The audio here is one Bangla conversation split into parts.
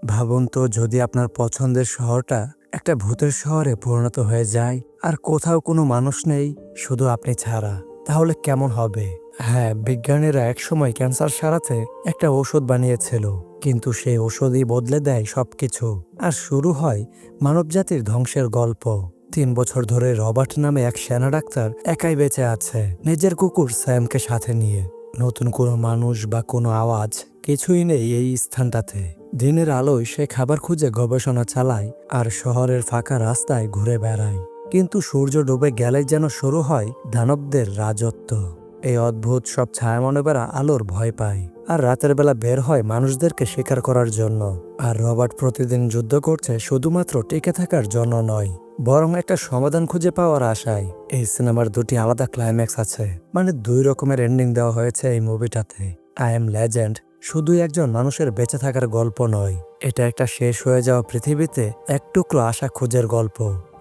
ভাবুন তো যদি আপনার পছন্দের শহরটা একটা ভূতের শহরে পরিণত হয়ে যায় আর কোথাও কোনো মানুষ নেই, শুধু আপনি ছাড়া, তাহলে কেমন হবে? হ্যাঁ, বিজ্ঞানীরা একসময় ক্যান্সার সারাতে একটা ওষুধ বানিয়েছিল, কিন্তু সেই ওষুধই বদলে দেয় সবকিছু। আর শুরু হয় মানবজাতির ধ্বংসের গল্প। 3 বছর ধরে রবার্ট নামে এক সেনা ডাক্তার একাই বেঁচে আছে, নিজের কুকুর স্যামকে সাথে নিয়ে। নতুন কোনো মানুষ বা কোনো আওয়াজ কিছুই নেই এই স্থানটাতে। দিনের আলোয় সে খাবার খুঁজে গবেষণা চালায় আর শহরের ফাঁকা রাস্তায় ঘুরে বেড়ায়। কিন্তু সূর্য ডুবে গেলেই যেন শুরু হয় দানবদের রাজত্ব। এই অদ্ভুত সব ছায়ামানবেরা আলোর ভয় পায় আর রাতের বেলা বের হয় মানুষদেরকে শিকার করার জন্য। আর রবার্ট প্রতিদিন যুদ্ধ করছে শুধুমাত্র টিকে থাকার জন্য নয়, বরং একটা সমাধান খুঁজে পাওয়ার আশায়। এই সিনেমার দুটি আলাদা ক্লাইম্যাক্স আছে, মানে 2 রকমের এন্ডিং দেওয়া হয়েছে এই মুভিটাতে। আই এম লেজেন্ড শুধু একজন মানুষের বেঁচে থাকার গল্প নয়, এটা একটা শেষ হয়ে যাওয়া পৃথিবীতে এক টুকরো আশা খোঁজের গল্প।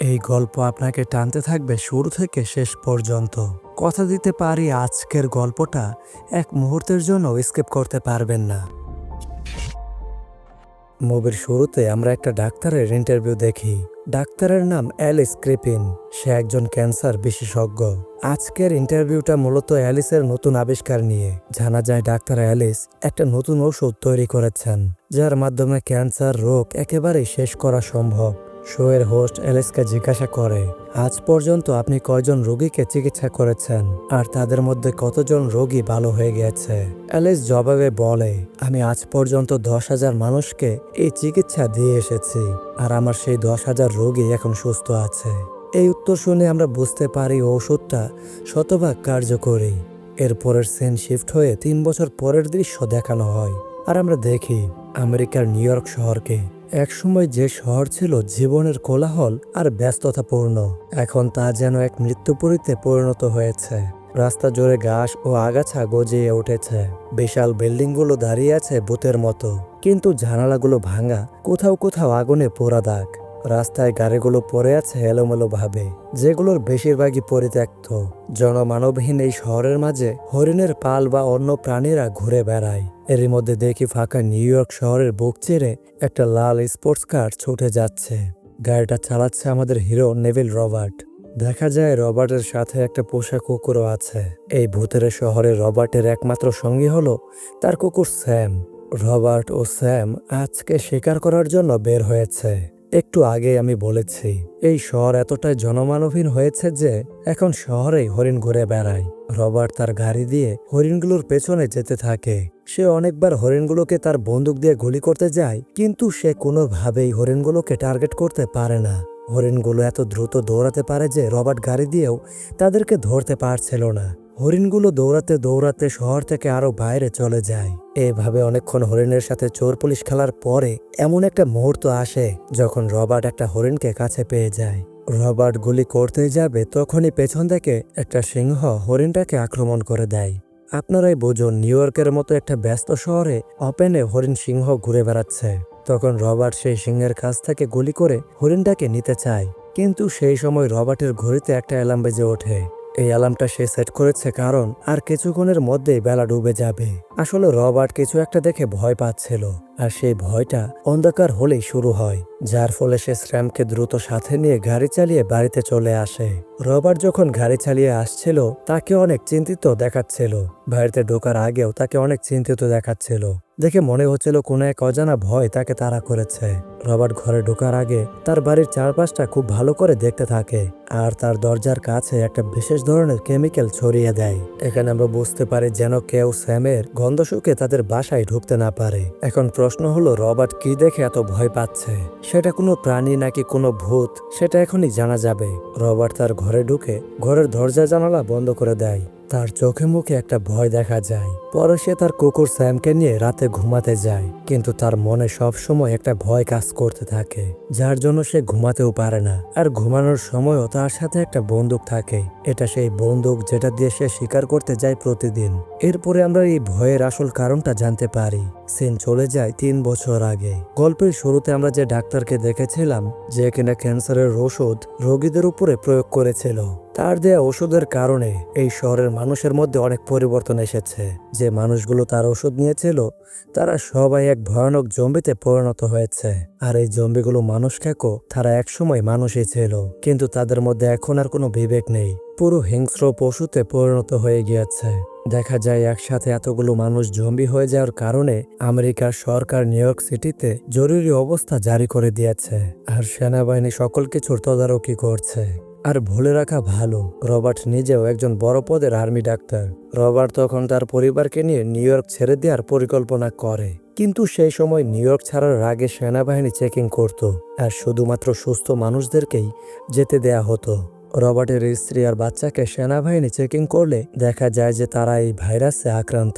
এই গল্প আপনাকে টানতে থাকবে শুরু থেকে শেষ পর্যন্ত। কথা দিতে পারি আজকের গল্পটা এক মুহূর্তের জন্য স্কিপ করতে পারবেন না। মুভির শুরুতে আমরা একটা ডাক্তারের ইন্টারভিউ দেখি। ডাক্তারের নাম অ্যালিস ক্রিপিন, সে একজন ক্যান্সার বিশেষজ্ঞ। আজকের ইন্টারভিউটা মূলত অ্যালিসের নতুন আবিষ্কার নিয়ে। জানা যায় ডাক্তার অ্যালিস একটা নতুন ওষুধ তৈরি করেছেন, যার মাধ্যমে ক্যান্সার রোগ একেবারেই শেষ করা সম্ভব। শোয়ের হোস্ট অ্যালিসকে জিজ্ঞাসা করে, আজ পর্যন্ত আপনি কয়জন রোগীকে চিকিৎসা করেছেন আর তাদের মধ্যে কতজন রোগী ভালো হয়ে গেছে? অ্যালিস জবাবে বলে, আমি আজ পর্যন্ত 10,000 মানুষকে এই চিকিৎসা দিয়ে এসেছি আর আমার সেই 10,000 রোগী এখন সুস্থ আছে। এই উত্তর শুনে আমরা বুঝতে পারি ওষুধটা শতভাগ কার্যকরী। এরপরের সিন শিফট হয়ে 3 বছর পরের দৃশ্য দেখানো হয় আর আমরা দেখি আমেরিকার নিউ ইয়র্ক শহরকে। একসময় যে শহর ছিল জীবনের কোলাহল আর ব্যস্ততাপূর্ণ, এখন তা যেন এক মৃত্যুপুরীতে পরিণত হয়েছে। রাস্তা জুড়ে ঘাস ও আগাছা গজিয়ে উঠেছে, বিশাল বিল্ডিংগুলো দাঁড়িয়ে আছে ভূতের মতো, কিন্তু জানালাগুলো ভাঙা, কোথাও কোথাও আগুনে পোড়া দাগ। রাস্তায় গাড়িগুলো পড়ে আছে এলোমেলো ভাবে, যেগুলোর বেশিরভাগই পরিত্যক্ত। জনমানবহীন এই শহরের মাঝে হরিণের পাল বা অন্য প্রাণীরা ঘুরে বেড়ায়। এরই মধ্যে দেখি ফাঁকা নিউ ইয়র্ক শহরের বুক চিরে একটা লাল স্পোর্টস কার ছুটে যাচ্ছে। গাড়িটা চালাচ্ছে আমাদের হিরো নেভিল রবার্ট। দেখা যায় রবার্টের সাথে একটা পোষা কুকুরও আছে। এই ভূতের শহরে রবার্টের একমাত্র সঙ্গী হলো তার কুকুর স্যাম। রবার্ট ও স্যাম আজকে শিকার করার জন্য বের হয়েছে। একটু আগে আমি বলেছি এই শহর এতটাই জনমানবহীন হয়েছে যে এখন শহরেই হরিণ ঘুরে বেড়ায়। রবার্ট তার গাড়ি দিয়ে হরিণগুলোর পেছনে যেতে থাকে। সে অনেকবার হরিণগুলোকে তার বন্দুক দিয়ে গুলি করতে যায়, কিন্তু সে কোনোভাবেই হরিণগুলোকে টার্গেট করতে পারে না। হরিণগুলো এত দ্রুত দৌড়াতে পারে যে রবার্ট গাড়ি দিয়েও তাদেরকে ধরতে পারছিল না। হরিণগুলো দৌড়াতে দৌড়াতে শহর থেকে আরো বাইরে চলে যায়। এভাবে অনেকক্ষণ হরিণের সাথে চোর পুলিশ খেলার পরে এমন একটা মুহূর্ত আসে যখন রবার্ট একটা হরিণকে কাছে পেয়ে যায়। রবার্ট গুলি করতে যাবে, তখনই পেছন থেকে একটা সিংহ হরিণটাকে আক্রমণ করে দেয়। আপনারাই বুঝুন, নিউ ইয়র্কের মতো একটা ব্যস্ত শহরে ওপেনে হরিণ সিংহ ঘুরে বেড়াচ্ছে। তখন রবার্ট সেই সিংহের কাছ থেকে গুলি করে হরিণটাকে নিতে চায়, কিন্তু সেই সময় রবার্টের ঘড়িতে একটা অ্যালার্ম বেজে ওঠে। এই অ্যালার্মটা সে সেট করেছে কারণ আর কিছুক্ষণের মধ্যেই বেলা ডুবে যাবে। আসলে রবার্ট কিছু একটা দেখে ভয় পাচ্ছিল, আর সেই ভয়টা অন্ধকার হলেই শুরু হয়, যার ফলে সে স্যামকে দ্রুত সাথে নিয়ে গাড়ি চালিয়ে বাড়িতে চলে আসে। রবার্ট যখন গাড়ি চালিয়ে আসছিল তাকে অনেক চিন্তিত দেখাচ্ছিল। বাড়িতে ঢোকার আগেও তাকে অনেক চিন্তিত দেখাচ্ছিল, দেখে মনে হচ্ছিল কোনো এক অজানা ভয় তাকে তাড়া করেছে। রবার্ট ঘরে ঢোকার আগে তার বাড়ির চারপাশটা খুব ভালো করে দেখতে থাকে আর তার দরজার কাছে একটা বিশেষ ধরনের কেমিক্যাল ছড়িয়ে দেয়। এখানে আমরা বুঝতে পারি যেন কেউ স্যামের গন্ধ শুকে তাদের বাসায় ঢুকতে না পারে। এখন প্রশ্ন হলো, রবার্ট কি দেখে এত ভয় পাচ্ছে? সেটা কোনো প্রাণী নাকি কোনো ভূত, সেটা এখনই জানা যাবে। রবার্ট তার ঘরে ঢুকে ঘরের দরজা জানালা বন্ধ করে দেয়। তার চোখে মুখে একটা ভয় দেখা যায়। পরে সে তার কুকুর স্যামকে নিয়ে রাতে ঘুমাতে যায়, কিন্তু তার মনে সব সময় একটা ভয় কাজ করতে থাকে, যার জন্য সে ঘুমাতেও পারে না। আর ঘুমানোর সময়ও তার সাথে একটা বন্দুক থাকে। এটা সেই বন্দুক যেটা দিয়ে সে শিকার করতে যায় প্রতিদিন। এরপরে আমরা এই ভয়ের আসল কারণটা জানতে পারি। সিন চলে যায় 3 বছর আগে। গল্পের শুরুতে আমরা যে ডাক্তারকে দেখেছিলাম, যে কিনা ক্যান্সারের ওষুধ রোগীদের উপরে প্রয়োগ করেছিল, তার দেয়া ওষুধের কারণে এই শহরের মানুষের মধ্যে অনেক পরিবর্তন এসেছে। যে মানুষগুলো তার ওষুধ নিয়েছিল তারা সবাই এক ভয়ানক জম্বিতে পরিণত হয়েছে। আর এই জম্বিগুলো মানুষ খেকো, তারা একসময় মানুষই ছিল, কিন্তু তাদের মধ্যে এখন আর কোনো বিবেক নেই, পুরো হিংস্র পশুতে পরিণত হয়ে গিয়েছে। দেখা যায় একসাথে এতগুলো মানুষ জম্বি হয়ে যাওয়ার কারণে আমেরিকার সরকার নিউ ইয়র্ক সিটিতে জরুরি অবস্থা জারি করে দিয়েছে, আর সেনাবাহিনী সকল কিছুর তদারকি করছে। আর বলে রাখা ভালো, রবার্ট নিজেও একজন বড় পদের আর্মি ডাক্তার। রবার্ট তখন তার পরিবারকে নিয়ে নিউ ইয়র্ক ছেড়ে দেওয়ার পরিকল্পনা করে, কিন্তু সেই সময় নিউ ইয়র্ক ছাড়ার আগে সেনাবাহিনী চেকিং করত, আর শুধুমাত্র সুস্থ মানুষদেরকেই যেতে দেয়া হতো। রবার্টের স্ত্রী আর বাচ্চাকে সেনাবাহিনী চেকিং করলে দেখা যায় যে তারা এই ভাইরাসে আক্রান্ত।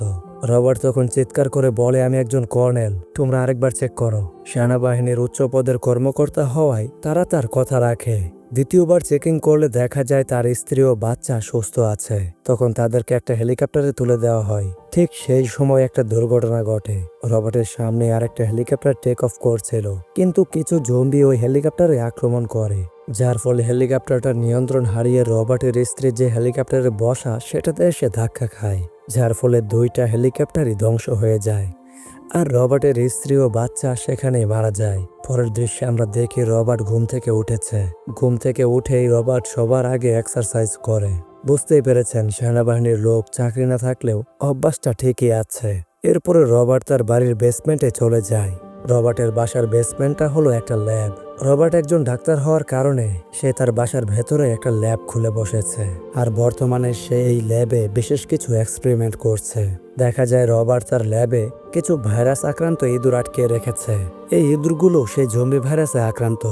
রবার্ট তখন চিৎকার করে বলে, আমি একজন কর্নেল, তোমরা আরেকবার চেক করো। সেনাবাহিনীর উচ্চ পদের কর্মকর্তা হওয়ায় তারা তার কথা রাখে। দ্বিতীয়বার চেকিং করলে দেখা যায় তার স্ত্রী ও বাচ্চা সুস্থ আছে। তখন তাদেরকে একটা হেলিকপ্টারে তুলে দেওয়া হয়। ঠিক সেই সময় একটা দুর্ঘটনা ঘটে। রবার্টের সামনে আরেকটা হেলিকপ্টার টেক অফ করছিল, কিন্তু কিছু জম্বি ওই হেলিকপ্টারে আক্রমণ করে, যার ফলে হেলিকপ্টারটার নিয়ন্ত্রণ হারিয়ে রবার্টের স্ত্রী যে হেলিকপ্টারে বসা সেটাতে এসে ধাক্কা খায়, যার ফলে দুইটা হেলিকপ্টারই ধ্বংস হয়ে যায়। আর রবার্টের স্ত্রী ও বাচ্চা সেখানেই মারা যায়। পরের দৃশ্যে আমরা দেখি রবার্ট ঘুম থেকে উঠেছে। ঘুম থেকে উঠেই রবার্ট সবার আগে এক্সারসাইজ করে। বুঝতেই পেরেছেন, সেনাবাহিনীর লোক, চাকরি না থাকলেও অভ্যাসটা ঠিকই আছে। এরপরে রবার্ট তার বাড়ির বেসমেন্টে চলে যায়। রবার্টের বাসার বেসমেন্টটা হলো একটা ল্যাব। রবার্ট একজন ডাক্তার হওয়ার কারণে সে তার বাসার ভেতরে একটা ল্যাব খুলে বসেছে, আর বর্তমানে সে এই ল্যাবে বিশেষ কিছু এক্সপেরিমেন্ট করছে। দেখা যায় রবার্ট তার ল্যাবে কিছু ভাইরাস আক্রান্ত ইঁদুর আটকে রেখেছে। এই ইঁদুরগুলো সেই জম্বি ভাইরাসে আক্রান্ত।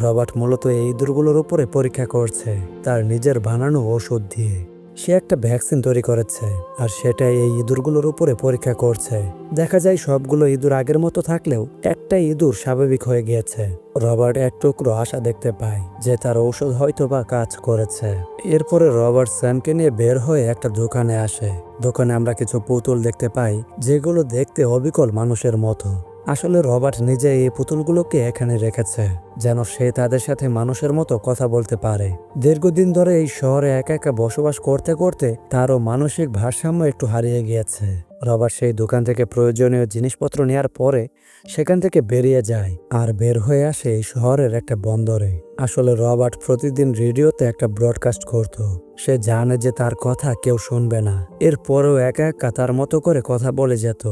রবার্ট মূলত এই ইঁদুরগুলোর উপরে পরীক্ষা করছে তার নিজের বানানো ওষুধ দিয়ে। সে একটা ভ্যাকসিন তৈরি করেছে, আর সেটাই এই ইঁদুরগুলোর উপরে পরীক্ষা করছে। দেখা যায় সবগুলো ইঁদুর আগের মতো থাকলেও একটা ইঁদুর স্বাভাবিক হয়ে গিয়েছে। রবার্ট এক টুকরো আশা দেখতে পায় যে তার ঔষধ হয়তো বা কাজ করেছে। এরপরে রবার্ট স্যামকে নিয়ে বের হয়ে একটা দোকানে আসে। দোকানে আমরা কিছু পুতুল দেখতে পাই, যেগুলো দেখতে অবিকল মানুষের মতো। আসলে রবার্ট নিজে এই পুতুলগুলোকে এখানে রেখেছে যেন সে তাদের সাথে মানুষের মতো কথা বলতে পারে। দীর্ঘদিন ধরে এই শহরে একা একা বসবাস করতে করতে তারও মানসিক ভারসাম্য একটু হারিয়ে গিয়েছে। রবার্ট সেই দোকান থেকে প্রয়োজনীয় জিনিসপত্র নেওয়ার পরে সেখান থেকে বেরিয়ে যায়, আর বের হয়ে আসে এই শহরের একটা বন্দরে। আসলে রবার্ট প্রতিদিন রেডিওতে একটা ব্রডকাস্ট করত। সে জানে যে তার কথা কেউ শুনবে না, এরপরেও একা একা তার মতো করে কথা বলে যেত।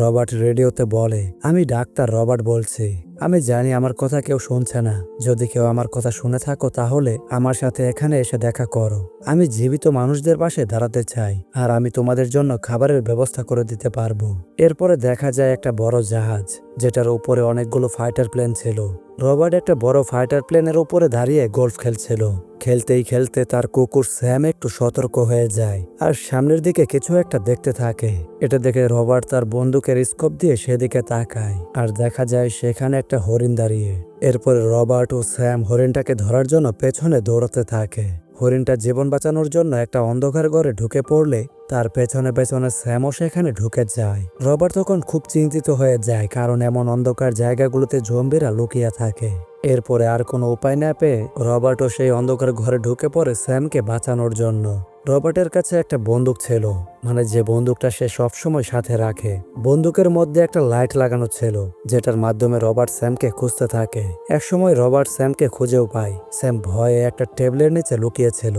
রবার্ট রেডিওতে বলে, আমি ডাক্তার রবার্ট বলছি, আমি জানি আমার কথা কেউ শুনছে না। যদি কেউ আমার কথা শুনে থাকো তাহলে আমার সাথে এখানে এসে দেখা করো। আমি জীবিত মানুষদের পাশে দাঁড়াতে চাই, আর আমি তোমাদের জন্য খাবারের ব্যবস্থা করে দিতে পারবো। এরপরে দেখা যায় একটা বড় জাহাজ, যেটার উপরে অনেকগুলো ফাইটার প্লেন ছিল। রবার্ট একটা বড় ফাইটার প্লেনের উপরে দাঁড়িয়ে গল্ফ খেলছিল। খেলতেই খেলতে তার কুকুর স্যাম একটু সতর্ক হয়ে যায়, আর সামনের দিকে কিছু একটা দেখতে থাকে। এটা দেখে রবার্ট তার বন্দুকের স্কোপ দিয়ে সেদিকে তাকায়, আর দেখা যায় সেখানে একটা হরিণ দাঁড়িয়ে। এরপরে রবার্ট ও স্যাম হরিণটাকে ধরার জন্য পেছনে দৌড়াতে থাকে। হরিণটা জীবন বাঁচানোর জন্য একটা অন্ধকার ঘরে ঢুকে পড়লে তার পেছনে পেছনে স্যামও সেখানে ঢুকে যায়। রবার্ট তখন খুব চিন্তিত হয়ে যায়, কারণ এমন অন্ধকার জায়গাগুলোতে জম্বিরা লুকিয়ে থাকে। এরপরে আর কোনো উপায় না পেয়ে রবার্টও সেই অন্ধকার ঘরে ঢুকে পড়ে স্যামকে বাঁচানোর জন্য। রবার্টের কাছে একটা বন্দুক ছিল, মানে যে বন্দুকটা সে সবসময় সাথে রাখে। বন্দুকের মধ্যে একটা লাইট লাগানো ছিল, যেটার মাধ্যমে রবার্ট স্যামকে খুঁজতে থাকে। একসময় রবার্ট স্যামকে খুঁজেও পায়। স্যাম ভয়ে একটা টেবিলের নিচে লুকিয়েছিল।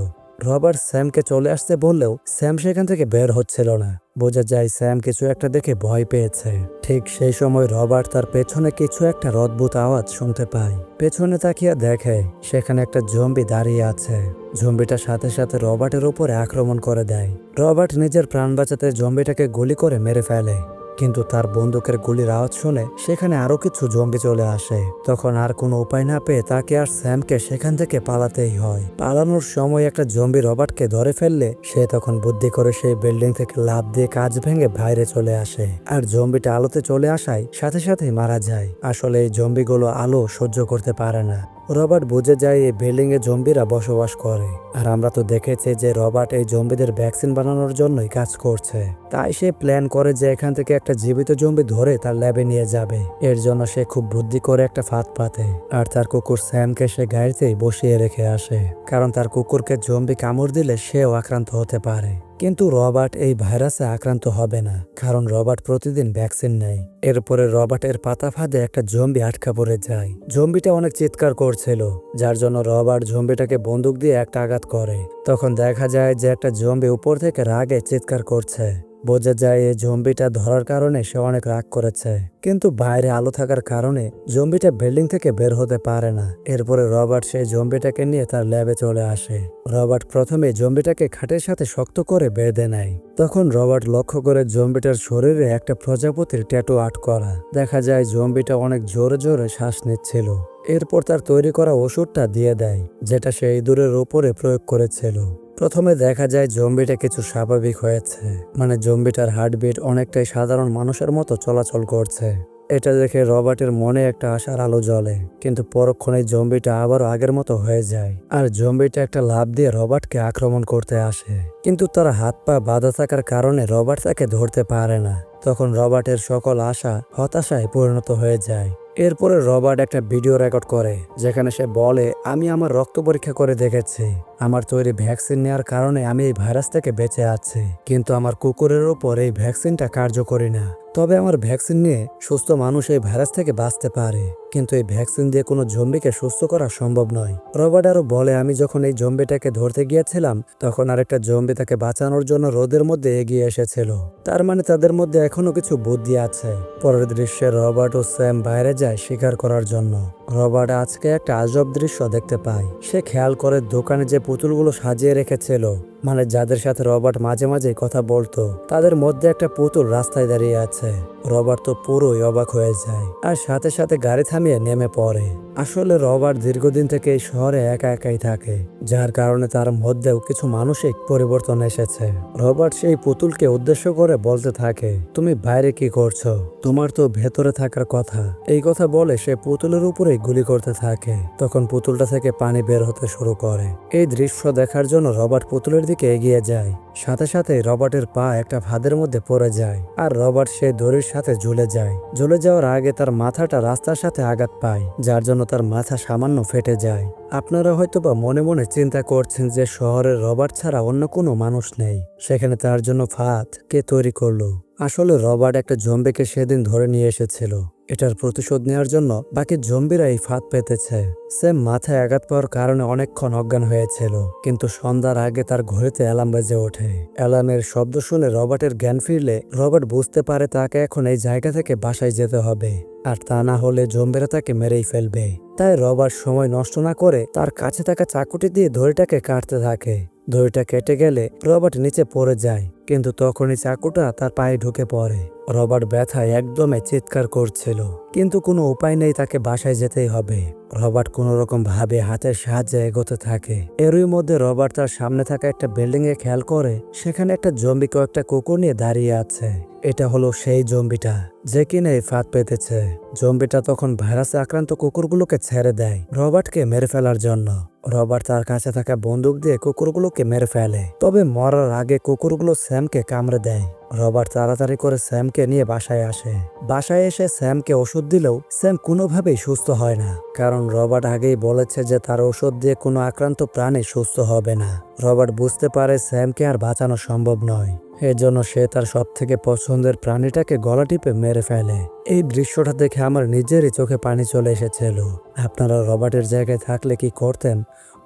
রবার্ট স্যামকে চলে আসতে বললেও স্যাম সেখান থেকে বের হচ্ছিল না। বোঝা যায় স্যাম কিছু একটা দেখে ভয় পেয়েছে। ঠিক সেই সময় রবার্ট তার পেছনে কিছু একটা অদ্ভুত আওয়াজ শুনতে পায়। পেছনে তাকিয়ে দেখে সেখানে একটা জম্বি দাঁড়িয়ে আছে। জম্বিটার সাথে সাথে রবার্টের উপরে আক্রমণ করে দেয়। রবার্ট নিজের প্রাণ বাঁচাতে জম্বিটাকে গুলি করে মেরে ফেলে, কিন্তু তার বন্দুকের গুলির আওয়াজ শুনে সেখানে আরো কিছু জম্বি চলে আসে। তখন আর কোনো উপায় না পেয়ে তাকে আর স্যামকে সেখান থেকে পালাতেই হয়। পালানোর সময় একটা জম্বি রবার্টকে ধরে ফেললে সে তখন বুদ্ধি করে সেই বিল্ডিং থেকে লাফ দিয়ে কাঁচ ভেঙে বাইরে চলে আসে, আর জম্বিটা আলোতে চলে আসায় সাথে সাথেই মারা যায়। আসলে এই জম্বিগুলো আলো সহ্য করতে পারে না। রবার্ট বুঝে যায় এই বিল্ডিংয়ে জম্বিরা বসবাস করে। আর আমরা তো দেখেছি যে রবার্ট এই জম্বিদের ভ্যাকসিন বানানোর জন্যই কাজ করছে। তাই সে প্ল্যান করে যে এখান থেকে একটা জীবিত জম্বি ধরে তার ল্যাবে নিয়ে যাবে। এর জন্য সে খুব বুদ্ধি করে একটা ফাঁদ পাতে আর তার কুকুর স্যামকে সে গাড়িতেই বসিয়ে রেখে আসে, কারণ তার কুকুরকে জম্বি কামড় দিলে সেও আক্রান্ত হতে পারে। কিন্তু রবার্ট এই ভাইরাসে আক্রান্ত হবে না, কারণ রবার্ট প্রতিদিন ভ্যাকসিন নেয়। এরপরে রবার্টের পাতা ফাঁদে একটা জম্বি আটকা পড়ে যায়। জম্বিটা অনেক চিৎকার করছিল, যার জন্য রবার্ট জম্বিটাকে বন্দুক দিয়ে একটা আঘাত করে। তখন দেখা যায় যে একটা জম্বি উপর থেকে রাগে চিৎকার করছে। বোঝা যায় এই জম্বিটা ধরার কারণে সে অনেক রাগ করেছে, কিন্তু বাইরে আলো থাকার কারণে জম্বিটা বিল্ডিং থেকে বের হতে পারে না। এরপরে রবার্ট সেই জম্বিটাকে নিয়ে তার ল্যাবে চলে আসে। রবার্ট প্রথমে জম্বিটাকে খাটের সাথে শক্ত করে বেঁধে নেয়। তখন রবার্ট লক্ষ্য করে জম্বিটার শরীরে একটা প্রজাপতির ট্যাটু আর্ট করা। দেখা যায় জম্বিটা অনেক জোরে জোরে শ্বাস নিচ্ছিল। এরপর তার তৈরি করা ওষুধটা দিয়ে দেয়, যেটা সে ইঁদুরের উপরে প্রয়োগ করেছিল। প্রথমে দেখা যায় জম্বিটা কিছু স্বাভাবিক হয়েছে, মানে জম্বিটার হার্টবিট অনেকটাই সাধারণ মানুষের মতো চলাচল করছে। এটা দেখে রবার্টের মনে একটা আশার আলো জ্বলে, কিন্তু পরক্ষণে জম্বিটা আবারও আগের মতো হয়ে যায়। আর জম্বিটা একটা লাফ দিয়ে রবার্টকে আক্রমণ করতে আসে, কিন্তু তার হাত পা বাঁধা থাকার কারণে রবার্ট তাকে ধরতে পারে না। তখন রবার্টের সকল আশা হতাশায় পরিণত হয়ে যায়। এরপরে রবার্ট একটা ভিডিও রেকর্ড করে, যেখানে সে বলে, আমি আমার রক্ত পরীক্ষা করে দেখেছি, আমার তৈরি ভ্যাকসিন নেওয়ার কারণে আমি এই ভাইরাস থেকে বেঁচে আছি, কিন্তু আমার কুকুরের ওপর এই ভ্যাকসিনটা কার্যকরী না। তবে আমার ভ্যাকসিন নিয়ে সুস্থ মানুষ এই ভাইরাস থেকে বাঁচতে পারে, কিন্তু এই ভ্যাকসিন দিয়ে কোনো জম্বিকে সুস্থ করা সম্ভব নয়। রবার্ট আরো বলে, আমি যখন এই জম্বিটাকে ধরতে গিয়েছিলাম তখন আরেকটা জম্বি তাকে বাঁচানোর জন্য রোদের মধ্যে এগিয়ে এসেছিল, তার মানে তাদের মধ্যে এখনো কিছু বুদ্ধি আছে। পরের দৃশ্যে রবার্ট ও স্যাম বাইরে যায় শিকার করার জন্য। রবার্ট আজকে একটা আজব দৃশ্য দেখতে পায়। সে খেয়াল করে দোকানে যে পুতুলগুলো সাজিয়ে রেখেছিল, মানে যাদের সাথে রবার্ট মাঝে মাঝে কথা বলতো, তাদের মধ্যে একটা পুতুল রাস্তায় দাঁড়িয়ে আছে। রবার্ট তো পুরোই অবাক হয়ে যায় আর সাথে সাথে গাড়ি থামিয়ে নেমে পড়ে। আসলে রবার্ট দীর্ঘদিন থেকে এই শহরে একা একাই থাকে, যার কারণে তার মধ্যেও কিছু মানসিক পরিবর্তন এসেছে। রবার্ট সেই পুতুলকে উদ্দেশ্য করে বলতে থাকে, তুমি বাইরে কি করছো, তোমার তো ভেতরে থাকার কথা। এই কথা বলে সে পুতুলের উপরেই গুলি করতে থাকে। তখন পুতুলটা থেকে পানি বের হতে শুরু করে। এই দৃশ্য দেখার জন্য রবার্ট পুতুলের দিকে এগিয়ে যায়। সাথে সাথে রবার্টের পা একটা ফাঁদের মধ্যে পড়ে যায় আর রবার্ট সেই দড়ির সাথে ঝুলে যায়। ঝুলে যাওয়ার আগে তার মাথাটা রাস্তার সাথে আঘাত পায়, যার জন্য তার মাথা সামান্য ফেটে যায়। আপনারা হয়তোবা মনে মনে চিন্তা করছেন যে শহরের রবার্ট ছাড়া অন্য কোনো মানুষ নেই, সেখানে তার জন্য ফাঁদ কে তৈরি করলো? আসলে রবার্ট একটা জম্বিকে সেদিন ধরে নিয়ে এসেছিল। এটার প্রতিশোধ নেওয়ার জন্য বাকি জম্বিরা এই ফাঁদ পেতেছে। স্যাম মাথায় আঘাত পাওয়ার কারণে অনেকক্ষণ অজ্ঞান হয়েছিল, কিন্তু সন্ধ্যার আগে তার ঘড়িতে অ্যালার্ম বেজে ওঠে। অ্যালার্মের শব্দ শুনে রবার্টের জ্ঞান ফিরলে রবার্ট বুঝতে পারে তাকে এখন এই জায়গা থেকে বাসায় যেতে হবে, আর তা না হলে জম্বিরা তাকে মেরেই ফেলবে। তাই রবার্ট সময় নষ্ট না করে তার কাছে থাকা চাকুটি দিয়ে দড়িটাকে কাটতে থাকে। দড়িটা কেটে গেলে রবার্ট নিচে পড়ে যায়, কিন্তু তখনই চাকুটা তার পায়ে ঢুকে পড়ে। রবার্ট ব্যথায় একদমই চিৎকার করছিল, কিন্তু কোনো উপায় নেই, তাকে বাসায় যেতেই হবে। রবার্ট কোনো রকম ভাবে হাতের সাহায্যে এগোতে থাকে। এরই মধ্যে রবার্ট তার সামনে থাকা একটা বিল্ডিং এ খেয়াল করে সেখানে একটা জম্বি কয়েকটা কুকুর নিয়ে দাঁড়িয়ে আছে। এটা হলো সেই জম্বিটা যে কিনা এই ফাঁদ পেতেছে। জম্বিটা তখন ভাইরাসে আক্রান্ত কুকুরগুলোকে ছেড়ে দেয় রবার্টকে মেরে ফেলার জন্য। রবার্ট তার কাছে থাকা বন্দুক দিয়ে কুকুরগুলোকে মেরে ফেলে, তবে মরার আগে কুকুরগুলো স্যামকে কামড়ে দেয়। রবার্ট তাড়াতাড়ি করে স্যামকে নিয়ে বাসায় আসে। বাসায় এসে স্যামকে ওষুধ দিলেও স্যাম কোনোভাবেই সুস্থ হয় না, কারণ রবার্ট আগেই বলেছে যে তার ওষুধ দিয়ে কোনো আক্রান্ত প্রাণী সুস্থ হবে না। রবার্ট বুঝতে পারে স্যামকে আর বাঁচানো সম্ভব নয়, এজন্য সে তার সবথেকে পছন্দের প্রাণীটাকে গলা টিপে মেরে ফেলে। এই দৃশ্যটা দেখে আমার নিজেরই চোখে পানি চলে এসেছিল। আপনারা রবার্টের জায়গায় থাকলে কি করতেন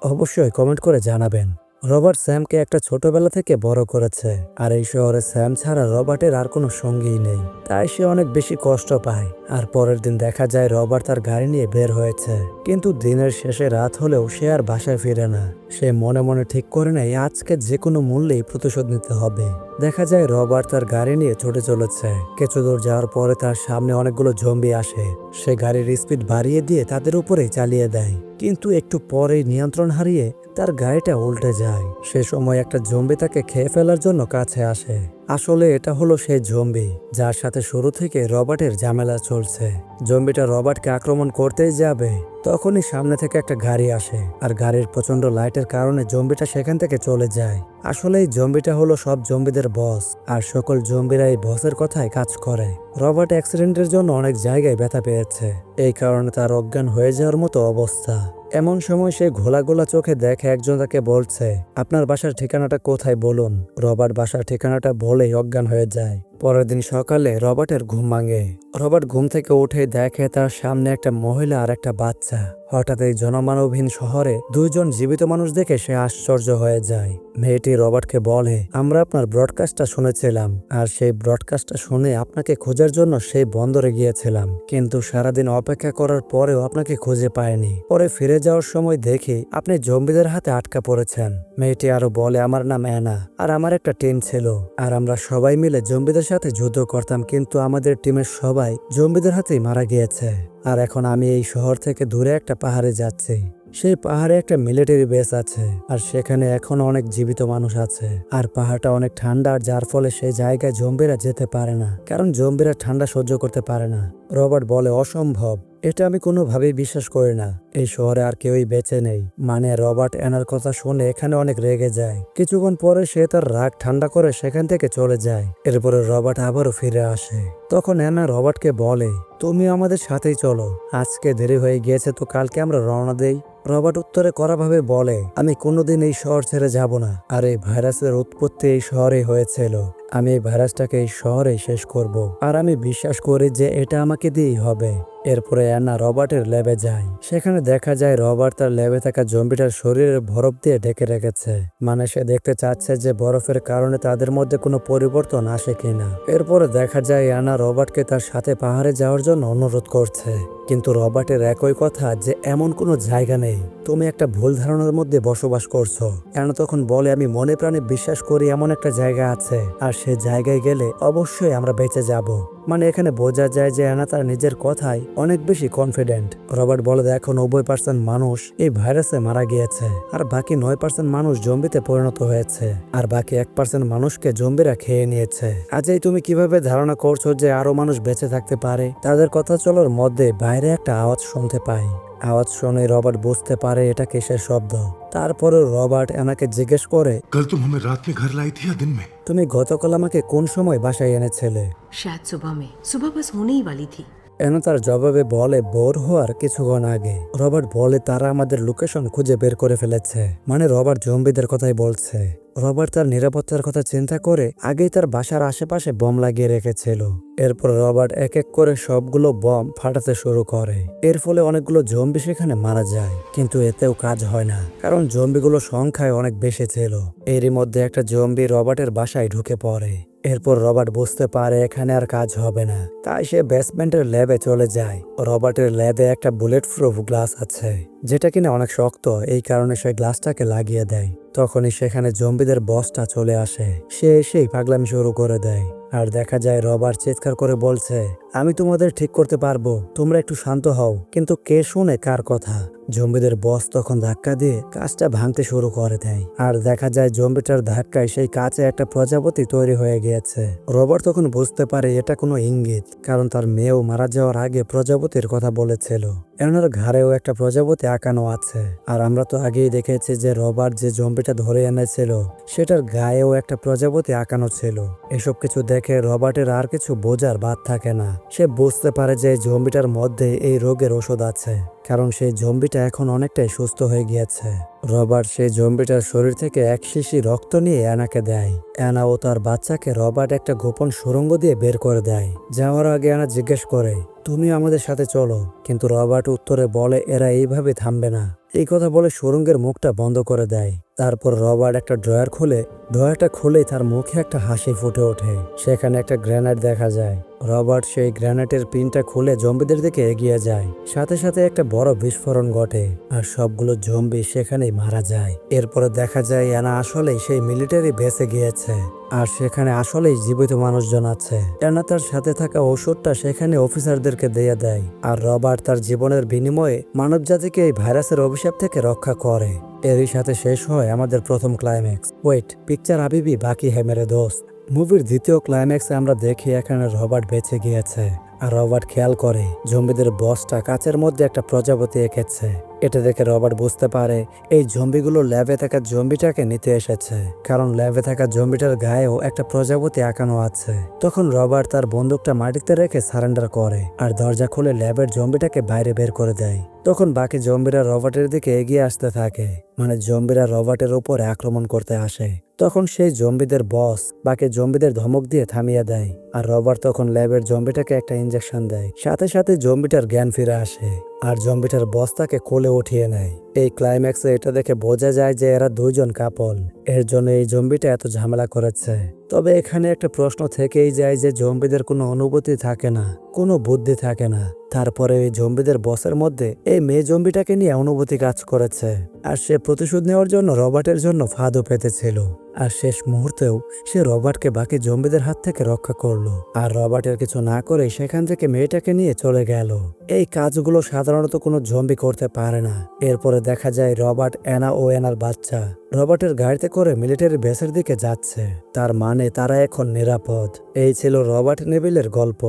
অবশ্যই কমেন্ট করে জানাবেন। রবার্ট স্যামকে একটা ছোটবেলা থেকে বড় করেছে, আর এই শহরে স্যাম ছাড়া রবার্টের আর কোনো সঙ্গীই নেই, তাই সে অনেক বেশি কষ্ট পায়। আর পরের দিন দেখা যায় রবার্ট তার গাড়ি নিয়ে বের হয়েছে, কিন্তু দিনের শেষে রাত হলেও সে আর বাসায় ফিরে না। সে মনে মনে ঠিক করে নেয় আজকে যে কোনো মূল্যেই প্রতিশোধ নিতে হবে। দেখা যায় রবার্ট তার গাড়ি নিয়ে ছুটে চলেছে। কিছু দূর যাওয়ার পরে তার সামনে অনেকগুলো জম্বি আসে। সে গাড়ির স্পিড বাড়িয়ে দিয়ে তাদের উপরেই চালিয়ে দেয়, কিন্তু একটু পরেই নিয়ন্ত্রণ হারিয়ে তার গাড়িটা উল্টে যায়। সে সময় একটা জম্বি তাকে খেয়ে ফেলার জন্য কাছে আসে। আসলে এটা হলো সেই জম্বি যার সাথে শুরু থেকে রবার্টের ঝামেলা চলছে। জম্বিটা রবার্টকে আক্রমণ করতেই যাবে, তখনই সামনে থেকে একটা গাড়ি আসে আর গাড়ির প্রচন্ড লাইটের কারণে জম্বিটা সেখান থেকে চলে যায়। আসলে এই জম্বিটা হলো সব জম্বিদের বস, আর সকল জম্বিরা এই বসের কথায় কাজ করে। রবার্ট অ্যাক্সিডেন্টের জন্য অনেক জায়গায় ব্যথা পেয়েছে, এই কারণে তার অজ্ঞান হয়ে যাওয়ার মতো অবস্থা। এমন সময় সে ঘোলা গোলা চোখে দেখে একজন তাকে বলছে, আপনার বাসার ঠিকানাটা কোথায় বলুন। রবার্ট বাসার ঠিকানাটা বলেই অজ্ঞান হয়ে যায়। পরের দিন সকালে রবার্টের ঘুম ভাঙে। রবার্ট ঘুম থেকে উঠে দেখে তার সামনে একটা মহিলা আর একটা বাচ্চা। হঠাৎ এই জনমানবহীন শহরে দুইজন জীবিত মানুষ দেখে সে আশ্চর্য হয়ে যায়। মেয়েটি রবার্টকে বলে, আমরা আপনার ব্রডকাস্টটা শুনেছিলাম, আর সেই ব্রডকাস্টটা শুনে আপনাকে খোঁজার জন্য সেই বন্দরে গিয়েছিলাম, কিন্তু সারাদিন অপেক্ষা করার পরেও আপনাকে খুঁজে পায়নি। পরে ফিরে যাওয়ার সময় দেখি আপনি জম্বিদের হাতে আটকা পড়েছেন। মেয়েটি আরো বলে, আমার নাম অ্যানা, আর আমার একটা টিম ছিল, আর আমরা সবাই মিলে জম্বিদের সাথে যুদ্ধ করতাম, কিন্তু আমাদের টিমের সবাই জম্বিদের হাতেই মারা গিয়েছে। আর এখন আমি এই শহর থেকে দূরে একটা পাহাড়ে যাচ্ছি। সেই পাহাড়ে একটা মিলিটারি বেস আছে, আর সেখানে এখনো অনেক জীবিত মানুষ আছে। আর পাহাড়টা অনেক ঠান্ডা, যার ফলে সেই জায়গায় জম্বিরা যেতে পারে না, কারণ জম্বিরা ঠান্ডা সহ্য করতে পারে না। রবার্ট বলে, অসম্ভব, এটা আমি কোনোভাবেই বিশ্বাস করি না, এই শহরে আর কেউই বেঁচে নেই। মানে রবার্ট অ্যানার কথা শুনে এখানে অনেক রেগে যায়। কিছুক্ষণ পরে সে তার রাগ ঠান্ডা করে সেখান থেকে চলে যায়। এরপরে রবার্ট আবারও ফিরে আসে। তখন অ্যানা রবার্টকে বলে, তুমি আমাদের সাথেই চলো, আজকে দেরি হয়ে গিয়েছে, তো কালকে আমরা রওনা দেই। রবার্ট উত্তরে কড়াভাবে বলে, আমি কোনোদিন এই শহর ছেড়ে যাব না, আর এই ভাইরাসের উৎপত্তি এই শহরেই হয়েছিল। আমি এই ভাইরাসটাকে এই শহরেই শেষ করব, আর আমি বিশ্বাস করি যে এটা আমাকে দিয়েই হবে। এরপরে অ্যানা রবার্টের ল্যাবে যায়। সেখানে দেখা যায় রবার্ট তার ল্যাবে থাকা জম্বিটার শরীরের বরফ দিয়ে ঢেকে রেখেছে। মানে সে দেখতে চাচ্ছে যে বরফের কারণে তাদের মধ্যে কোনো পরিবর্তন আসে কিনা। এরপরে দেখা যায় অ্যানা রবার্টকে তার সাথে পাহাড়ে যাওয়ার জন্য অনুরোধ করছে, কিন্তু রবার্টের একই কথা যে এমন কোনো জায়গা নেই, তুমি একটা ভুল ধারণার মধ্যে বসবাস করছো। অ্যানা তখন বলে, আমি মনে প্রাণে বিশ্বাস করি এমন একটা জায়গা আছে, আর সে জায়গায় গেলে অবশ্যই আমরা বেঁচে যাব। মানে এখানে বোঝা যায় যে অ্যানা তার নিজের কথায় অনেক বেশি কনফিডেন্ট। রবার্ট বলে, দেখো 90% মানুষ এই ভাইরাসে মারা গিয়েছে, আর বাকি 9% মানুষ জম্বিতে পরিণত হয়েছে, আর বাকি 1% মানুষকে জম্বিরা খেয়ে নিয়েছে। আজই তুমি কিভাবে ধারণা করছো যে আরো মানুষ বেঁচে থাকতে পারে? তাদের কথা চলার মধ্যে বাইরে একটা আওয়াজ শুনতে পায়। আওয়াজ শুনে রবার্ট বুঝতে পারে এটা কিসের শব্দ। তারপরে রবার্ট অ্যানাকে জিজ্ঞেস করে, कल तुम हमें रात में घर लाई थी या दिन में? তুমি গতকাল আমাকে কোন সময় বাসায় এনেছিলে? शायद सुबह में, सुबह बस होने ही वाली थी। অ্যানা তার জবাবে বলে, ভোর হওয়ার কিছুক্ষণ আগে। রবার্ট বলে, তারা আমাদের লোকেশন খুঁজে বের করে ফেলেছে। মানে রবার্ট জম্বিদের কথাই বলছে। রবার্ট তার নিরাপত্তার কথা চিন্তা করে আগেই তার বাসার আশেপাশে বম লাগিয়ে রেখেছিল। এরপর রবার্ট এক এক করে সবগুলো বম ফাটাতে শুরু করে। এর ফলে অনেকগুলো জম্বি সেখানে মারা যায়, কিন্তু এতেও কাজ হয় না, কারণ জম্বিগুলো সংখ্যায় অনেক বেশি ছিল। এরই মধ্যে একটা জম্বি রবার্টের বাসায় ঢুকে পড়ে। এরপর রবার্ট বুঝতে পারে এখানে আর কাজ হবে না, তাই সে বেসমেন্টের ল্যাবে চলে যায়। রবার্টের ল্যাবে একটা বুলেট প্রুফ গ্লাস আছে, যেটা কিনা অনেক শক্ত, এই কারণে সে গ্লাসটাকে লাগিয়ে দেয়। তখনই সেখানে জম্বিদের বসটা চলে আসে। সে এসেই পাগলামি শুরু করে দেয়, আর দেখা যায় রবার্ট চিৎকার করে বলছে, আমি তোমাদের ঠিক করতে পারবো, তোমরা একটু শান্ত হও। কিন্তু কে শুনে কার কথা? জম্বিদের বস তখন ধাক্কা দিয়ে কাঁচটা ভাঙতে শুরু করে দেয়, আর দেখা যায় জম্বিটার ধাক্কায় সেই কাঁচে একটা প্রজাপতি তৈরি হয়ে গিয়েছে। রবার্ট তখন বুঝতে পারে এটা কোনো ইঙ্গিত, কারণ তার মেয়েও মারা যাওয়ার আগে প্রজাপতির কথা বলেছিল। এনার ঘাড়েও একটা প্রজাপতি আঁকানো আছে। আর আমরা তো আগেই দেখেছি যে রবার্ট যে জম্বিটা ধরে এনেছিল সেটার গায়েও একটা প্রজাপতি আঁকানো ছিল। এসব কিছু দেখে রবার্টের আর কিছু বোঝার বাদ থাকে না। সে বুঝতে পারে যে জম্বিটার মধ্যে এই রোগের ওষুধ আছে, কারণ সেই জম্বিটা এখন অনেকটাই সুস্থ হয়ে গিয়েছে। রবার্ট সেই জম্বিটার শরীর থেকে এক শিশি রক্ত নিয়ে অ্যানাকে দেয়। অ্যানা ও তার বাচ্চাকে রবার্ট একটা গোপন সুড়ঙ্গ দিয়ে বের করে দেয়। যাওয়ার আগে অ্যানা জিজ্ঞেস করে, তুমি আমাদের সাথে চলো, কিন্তু রবার্ট উত্তরে বলে এরা এইভাবে থামবে না। এই কথা বলে সুড়ঙ্গের মুখটা বন্ধ করে দেয়। তারপর রবার্ট একটা ড্রয়ার খুলে, ড্রয়ারটা খুলেই তার মুখে একটা হাসি ফুটে ওঠে। সেখানে একটা গ্রেনেড দেখা যায়। রবার্ট সেই গ্রেনেডের পিনটা খুলে জম্বিদের দিকে এগিয়ে যায়। সাথে সাথে একটা বড় বিস্ফোরণ ঘটে, আর সবগুলো জম্বি সেখানেই মারা যায়। এরপরে দেখা যায় অ্যানা আসলেই সেই মিলিটারি বেসে গিয়েছে, আর সেখানে আসলেই জীবিত মানুষজন আছে। অ্যানা তার সাথে থাকা ওষুধটা সেখানে অফিসারদেরকে দিয়ে দেয়, আর রবার্ট তার জীবনের বিনিময়ে মানবজাতিকে এই ভাইরাসের অভিশাপ থেকে রক্ষা করে। এরই সাথে শেষ হয় আমাদের প্রথম ক্লাইম্যাক্স। ওয়েট, পিকচার আবিবি বাকি হ্যাঁ মেরে দোস্ত। মুভির দ্বিতীয় ক্লাইম্যাক্সে আমরা দেখি এখানে রবার্ট বেঁচে গিয়েছে, আর রবার্ট খেয়াল করে জম্বিদের বসটা কাচের মধ্যে একটা প্রজাপতি এঁকেছে। এটা দেখে রবার্ট বুঝতে পারে এই জম্বিগুলো ল্যাবে থাকা জম্বিটাকে নিতে এসেছে, কারণ ল্যাবে থাকা জম্বিটার গায়েও একটা প্রজাপতি আঁকানো আছে। তখন রবার্ট তার বন্দুকটা মাটিতে রেখে সারেন্ডার করে আর দরজা খুলে ল্যাবের জম্বিটাকে বাইরে বের করে দেয়। তখন বাকি জম্বিরা রবার্টের দিকে এগিয়ে আসতে থাকে, মানে জম্বিরা রবার্টের উপরে আক্রমণ করতে আসে। তখন সেই জম্বিদের বস বাকি জম্বিদের ধমক দিয়ে থামিয়ে দেয়, আর রবার্ট তখন ল্যাবের জম্বিটাকে একটা ইঞ্জেকশন দেয়। সাথে সাথে জম্বিটার জ্ঞান ফিরে আসে আর জম্বিটার বস তাকে কোলে উঠিয়ে নেয়। এই ক্লাইম্যাক্সে এটা দেখে বোঝা যায় যে এরা দুইজন কাপল, এর জন্য এই জম্বিটা এত ঝামেলা করেছে। তবে এখানে একটা প্রশ্ন থেকেই যায় যে জম্বিদের কোনো অনুভূতি থাকে না, কোনো বুদ্ধি থাকে না, তারপরে এই জম্বিদের বসের মধ্যে এই মেয়ে জম্বিটাকে নিয়ে অনুভূতি কাজ করেছে, আর সে প্রতিশোধ নেওয়ার জন্য রবার্টের জন্য ফাঁদও পেতেছিল। আর শেষ মুহূর্তেও সে রবার্টকে বাকি জম্বিদের হাত থেকে রক্ষা করলো, আর রবার্টের কিছু না করে সেখান থেকে মেয়েটাকে নিয়ে চলে গেল। এই কাজগুলো সাধারণত কোনো জম্বি করতে পারে না। এরপরে দেখা যায় রবার্ট, অ্যানা ও অ্যানার বাচ্চা রবার্টের গাড়িতে করে মিলিটারি বেসের দিকে যাচ্ছে, তার মানে তারা এখন নিরাপদ। এই ছিল রবার্ট নেভিলের গল্প,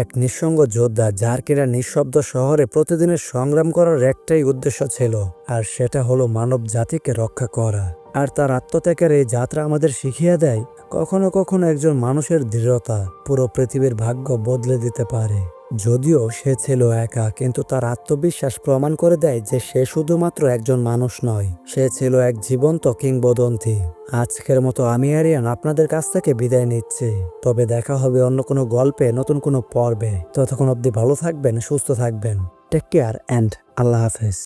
এক নিঃসঙ্গ যোদ্ধা যার কিনা নিঃশব্দ শহরে প্রতিদিনের সংগ্রাম করার একটাই উদ্দেশ্য ছিল, আর সেটা হলো মানব জাতিকে রক্ষা করা। আর তার আত্মত্যাগের এই যাত্রা আমাদের শিখিয়ে দেয় কখনো কখনো একজন মানুষের দৃঢ়তা পুরো পৃথিবীর ভাগ্য বদলে দিতে পারে। যদিও সে ছিল একা, কিন্তু তার আত্মবিশ্বাস প্রমাণ করে দেয় যে সে শুধুমাত্র একজন মানুষ নয়, সে ছিল এক জীবন্ত কিংবদন্তি। আজকের মতো আমি আরিয়ান আপনাদের কাছ থেকে বিদায় নিচ্ছি, তবে দেখা হবে অন্য কোনো গল্পে, নতুন কোনো পর্বে। ততক্ষণ অবধি ভালো থাকবেন, সুস্থ থাকবেন। টেক কেয়ার অ্যান্ড আল্লাহ হাফেজ।